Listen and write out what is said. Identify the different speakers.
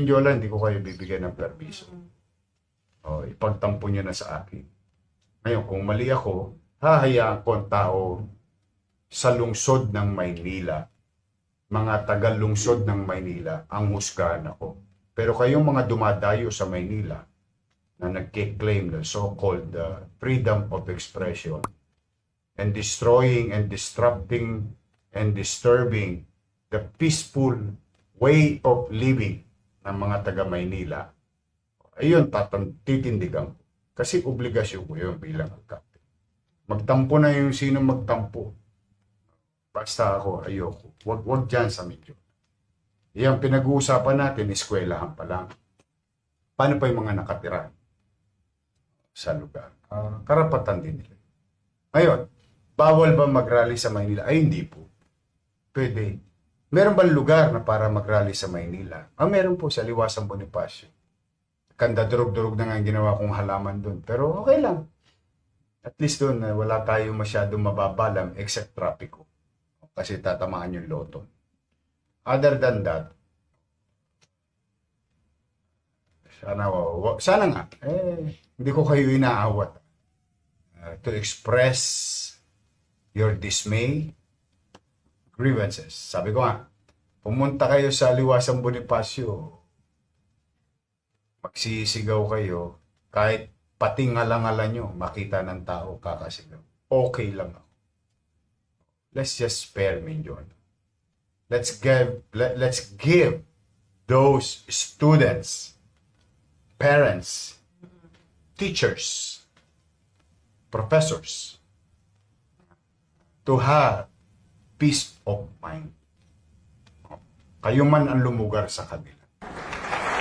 Speaker 1: Mindiola, hindi ko kayo bibigyan ng permiso. O, ipagtampo nyo na sa akin. Ngayon, kung mali ako, hahayaan ko ang tao sa lungsod ng Maynila, mga taga-lungsod ng Maynila, ang husgahan ako. Pero kayong mga dumadayo sa Maynila na nagkiklaim ng so-called freedom of expression and destroying and disrupting and disturbing the peaceful way of living ng mga taga-Maynila, ayun, titindigan ko. Kasi obligasyon ko yun bilang captain. Magtampo na yung sino magtampo. Basta ako, ayoko. Wag dyan sa medyo. Yung pinag-uusapan natin, eskwelahan pa lang. Paano pa yung mga nakatira sa lugar? Karapatan din nila. Ngayon, bawal ba mag-rally sa Maynila? Ay, hindi po. Pwede. Meron ba lugar na para mag-rally sa Maynila? Meron po sa Liwasang Bonifacio. Kanda durog-durog na nga ang ginawa kong halaman doon. Pero okay lang. At least doon, wala tayo masyadong mababalam except trapiko. Kasi tatamaan yung loto. Other than that, sana nga, hindi ko kayo inaawat to express your dismay, grievances. Sabi ko nga, pumunta kayo sa Liwasang Bonifacio, magsisigaw kayo, kahit pati ngalangalan nyo, makita ng tao, kakasigaw. Okay lang ako. Let's just spare Mindiola. Let's give those students, parents, teachers, professors to have peace of mind. Kayo man ang lumugar sa kanila.